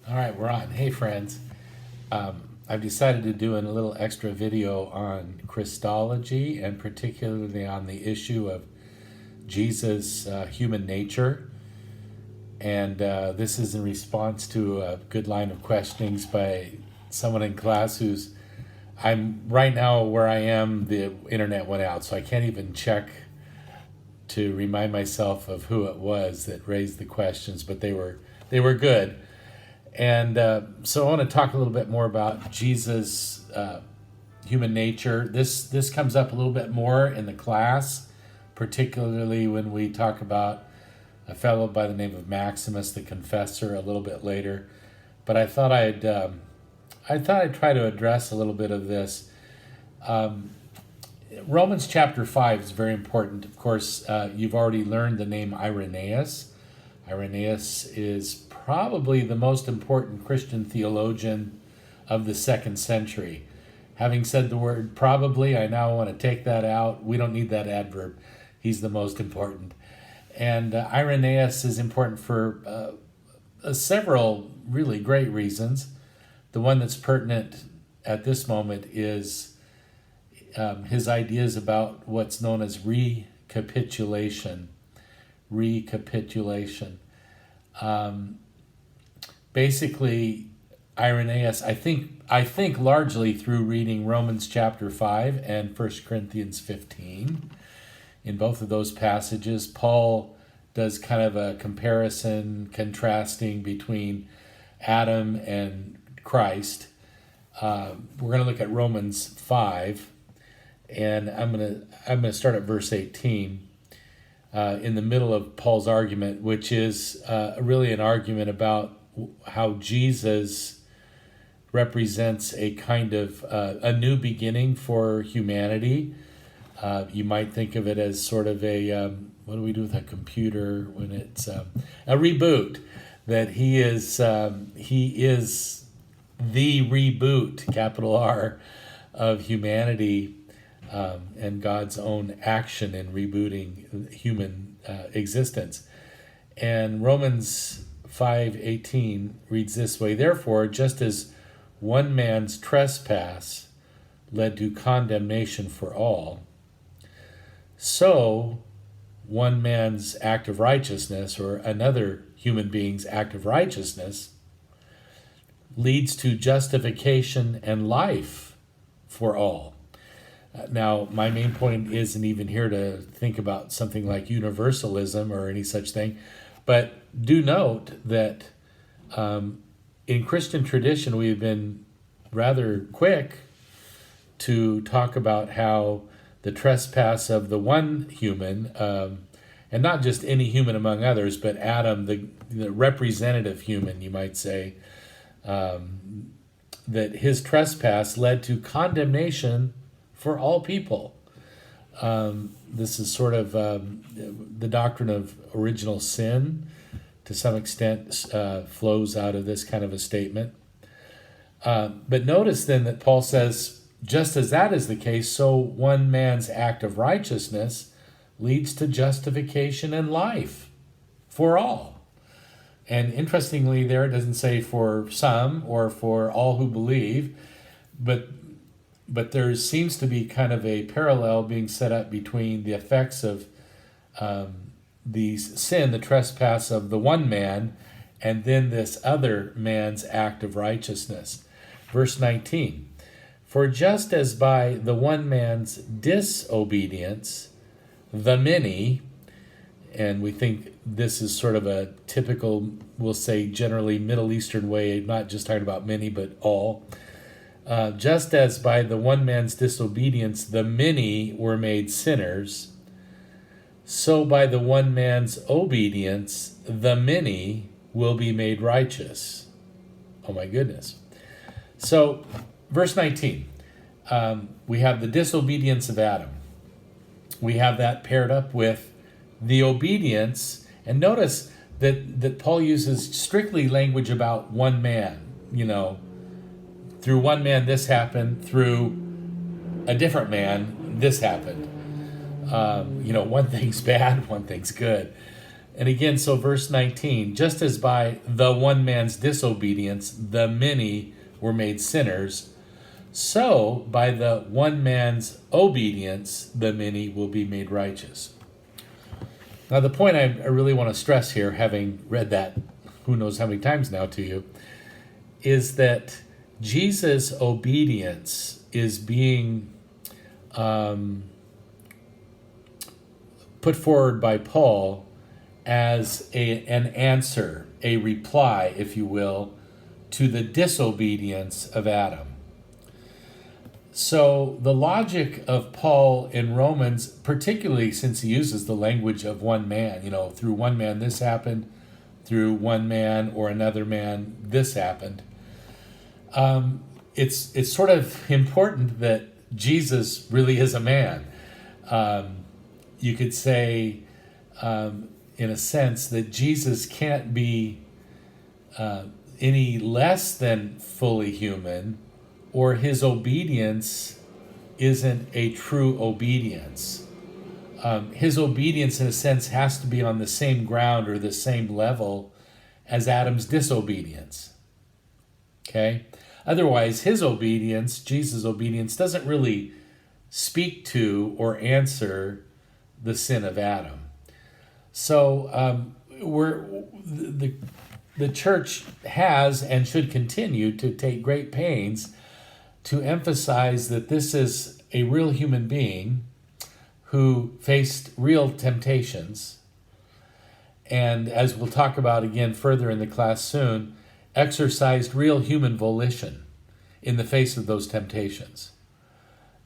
All right, we're on. Hey, friends. I've decided to do a little extra video on Christology and particularly on the issue of Jesus' human nature. And this is in response to a good line of questionings by someone in class I'm right now where I am, the internet went out, so I can't even check to remind myself of who it was that raised the questions, but they were good. And so I want to talk a little bit more about Jesus' human nature. This comes up a little bit more in the class, particularly when we talk about a fellow by the name of Maximus the Confessor a little bit later. But I thought I'd try to address a little bit of this. Romans chapter 5 is very important. Of course, you've already learned the name Irenaeus. Irenaeus is probably the most important Christian theologian of the second century. Having said the word probably, I now want to take that out. We don't need that adverb. He's the most important. And Irenaeus is important for several really great reasons. The one that's pertinent at this moment is his ideas about what's known as recapitulation. Recapitulation. Basically, Irenaeus, I think largely through reading Romans chapter 5 and 1 Corinthians 15. In both of those passages, Paul does kind of a comparison, contrasting between Adam and Christ. We're going to look at Romans 5, and I'm going to start at verse 18. In the middle of Paul's argument, which is really an argument about how Jesus represents a kind of a new beginning for humanity. You might think of it as sort of a, what do we do with a computer when it's a reboot, that he is the reboot, capital R, of humanity, and God's own action in rebooting human existence. And Romans 5:18 reads this way: Therefore, just as one man's trespass led to condemnation for all, so one man's act of righteousness, or another human being's act of righteousness, leads to justification and life for all. Now, my main point isn't even here to think about something like universalism or any such thing, but do note that in Christian tradition, we've been rather quick to talk about how the trespass of the one human, and not just any human among others, but Adam, the representative human, you might say, that his trespass led to condemnation for all people. This is sort of the doctrine of original sin, to some extent, flows out of this kind of a statement. But notice then that Paul says, just as that is the case, so one man's act of righteousness leads to justification and life for all. And interestingly, there it doesn't say for some or for all who believe, but there seems to be kind of a parallel being set up between the effects of the sin, the trespass of the one man, and then this other man's act of righteousness. Verse 19, for just as by the one man's disobedience, the many, and we think this is sort of a typical, we'll say generally Middle Eastern way, not just talking about many, but all. Just as by the one man's disobedience, the many were made sinners, so by the one man's obedience, the many will be made righteous. Oh my goodness. So, verse 19, we have the disobedience of Adam. We have that paired up with the obedience, and notice that Paul uses strictly language about one man. Through one man this happened, through a different man this happened. One thing's bad, one thing's good. And again, so verse 19, just as by the one man's disobedience, the many were made sinners, so by the one man's obedience, the many will be made righteous. Now, the point I really want to stress here, having read that who knows how many times now to you, is that Jesus' obedience is being put forward by Paul as an answer, a reply, if you will, to the disobedience of Adam. So the logic of Paul in Romans, particularly since he uses the language of one man, through one man this happened, through one man or another man this happened, it's sort of important that Jesus really is a man. You could say, in a sense, that Jesus can't be any less than fully human, or his obedience isn't a true obedience. His obedience, in a sense, has to be on the same ground or the same level as Adam's disobedience. Okay? Otherwise, his obedience, Jesus' obedience, doesn't really speak to or answer the sin of Adam. So the church has and should continue to take great pains to emphasize that this is a real human being who faced real temptations, and as we'll talk about again further in the class soon, exercised real human volition in the face of those temptations.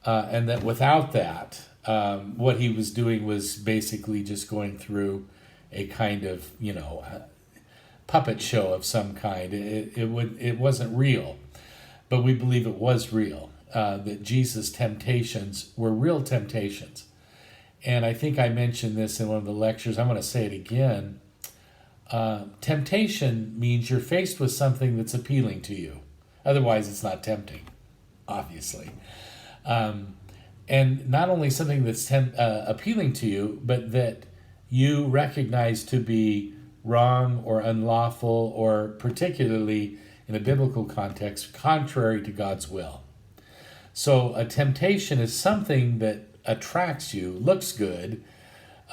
And that without that, what he was doing was basically just going through a kind of, puppet show of some kind. It wasn't real. But we believe it was real, that Jesus' temptations were real temptations. And I think I mentioned this in one of the lectures. I'm going to say it again. Temptation means you're faced with something that's appealing to you. Otherwise, it's not tempting, obviously. And not only something that's appealing to you, but that you recognize to be wrong or unlawful, or particularly in a biblical context, contrary to God's will. So a temptation is something that attracts you, looks good,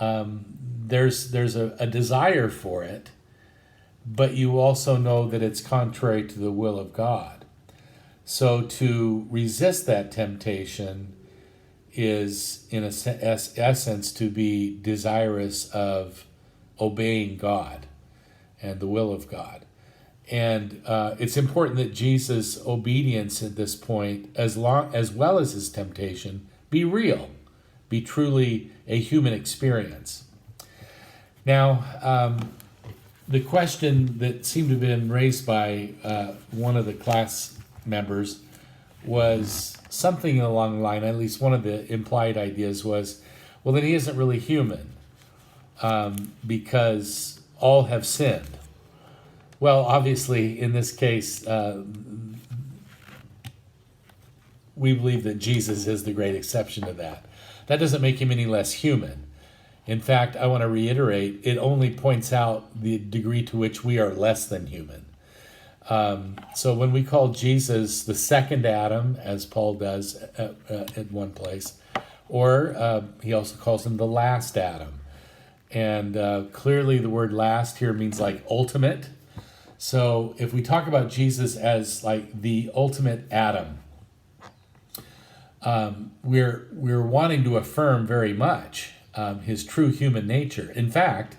there's a desire for it, but you also know that it's contrary to the will of God. So to resist that temptation is, in essence, to be desirous of obeying God and the will of God. And it's important that Jesus' obedience at this point, as well as his temptation, be real, be truly a human experience. Now, the question that seemed to have been raised by one of the class members was something along the line, at least one of the implied ideas was, well, then he isn't really human because all have sinned. Well, obviously, in this case, we believe that Jesus is the great exception to that. That doesn't make him any less human. In fact, I want to reiterate, it only points out the degree to which we are less than human. So when we call Jesus the second Adam, as Paul does at one place, or he also calls him the last Adam. And clearly the word last here means like ultimate. So if we talk about Jesus as like the ultimate Adam, we're wanting to affirm very much his true human nature. In fact,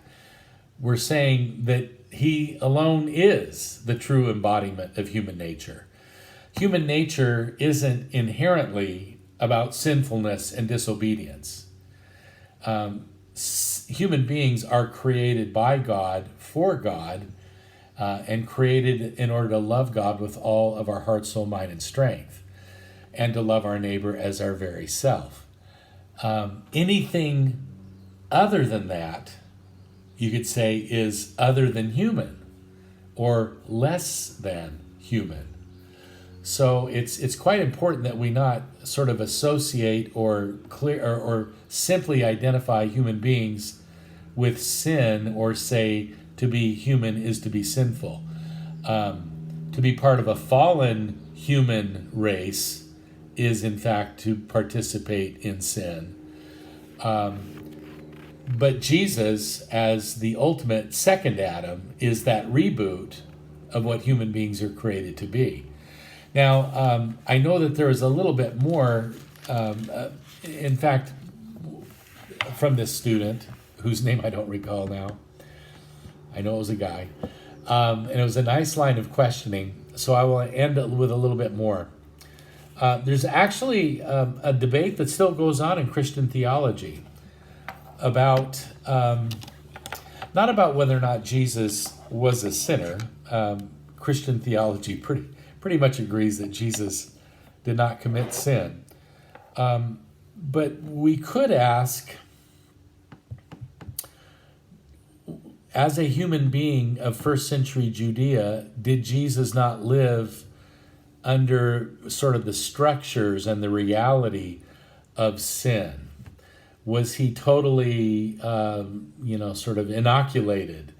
we're saying that he alone is the true embodiment of human nature. Human nature isn't inherently about sinfulness and disobedience. Human beings are created by God, for God, and created in order to love God with all of our heart, soul, mind, and strength, and to love our neighbor as our very self. Anything other than that, you could say, is other than human, or less than human. So it's quite important that we not sort of associate or simply identify human beings with sin or say to be human is to be sinful. To be part of a fallen human race is in fact to participate in sin. But Jesus, as the ultimate second Adam, is that reboot of what human beings are created to be. Now, I know that there is a little bit more, in fact, from this student, whose name I don't recall now. I know it was a guy. And it was a nice line of questioning, so I will end with a little bit more. There's actually a debate that still goes on in Christian theology about, not about whether or not Jesus was a sinner. Christian theology pretty much agrees that Jesus did not commit sin. But we could ask, as a human being of first century Judea, did Jesus not live under sort of the structures and the reality of sin? Was he totally, sort of inoculated?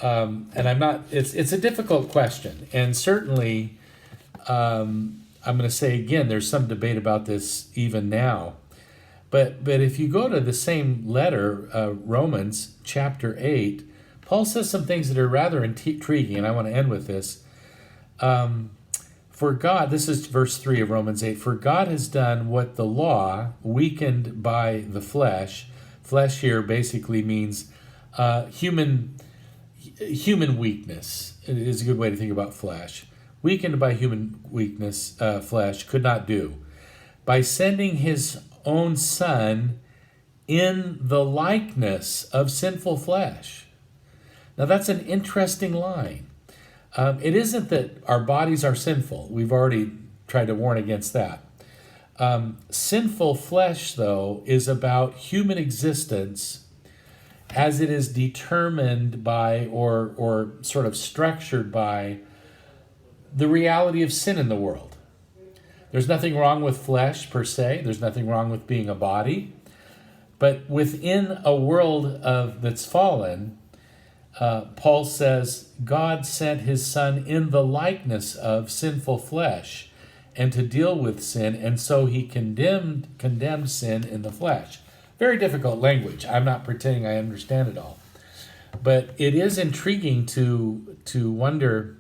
And I'm not, it's a difficult question. And certainly, I'm going to say again, there's some debate about this even now. But if you go to the same letter, Romans chapter 8, Paul says some things that are rather intriguing, and I want to end with this. For God, this is verse 3 of Romans 8, for God has done what the law, weakened by the flesh here basically means human weakness is a good way to think about flesh. Weakened by human weakness, flesh could not do. By sending his own Son in the likeness of sinful flesh. Now that's an interesting line. It isn't that our bodies are sinful. We've already tried to warn against that. Sinful flesh, though, is about human existence as it is determined by or sort of structured by the reality of sin in the world. There's nothing wrong with flesh per se. There's nothing wrong with being a body. But within a world that's fallen, Paul says, God sent his Son in the likeness of sinful flesh and to deal with sin, and so he condemned sin in the flesh. Very difficult language. I'm not pretending I understand it all. But it is intriguing to wonder,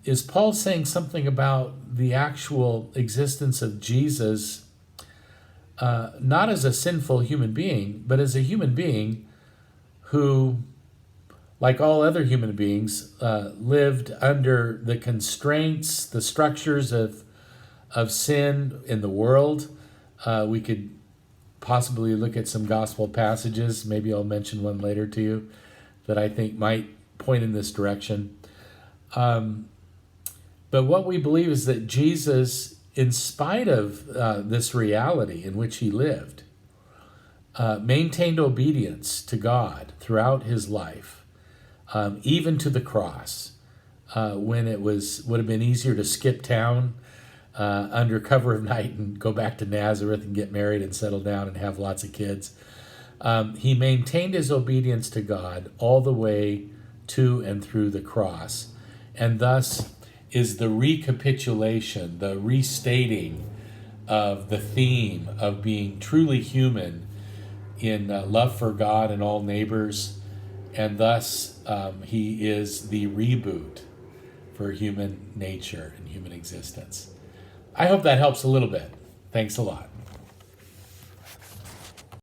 is Paul saying something about the actual existence of Jesus, not as a sinful human being, but as a human being who, like all other human beings, lived under the constraints, the structures of sin in the world. We could possibly look at some gospel passages. Maybe I'll mention one later to you that I think might point in this direction. But what we believe is that Jesus, in spite of this reality in which he lived, maintained obedience to God throughout his life, even to the cross, when it would have been easier to skip town under cover of night and go back to Nazareth and get married and settle down and have lots of kids. He maintained his obedience to God all the way to and through the cross, and thus is the recapitulation, the restating of the theme of being truly human in love for God and all neighbors, and thus he is the reboot for human nature and human existence. I hope that helps a little bit. Thanks a lot.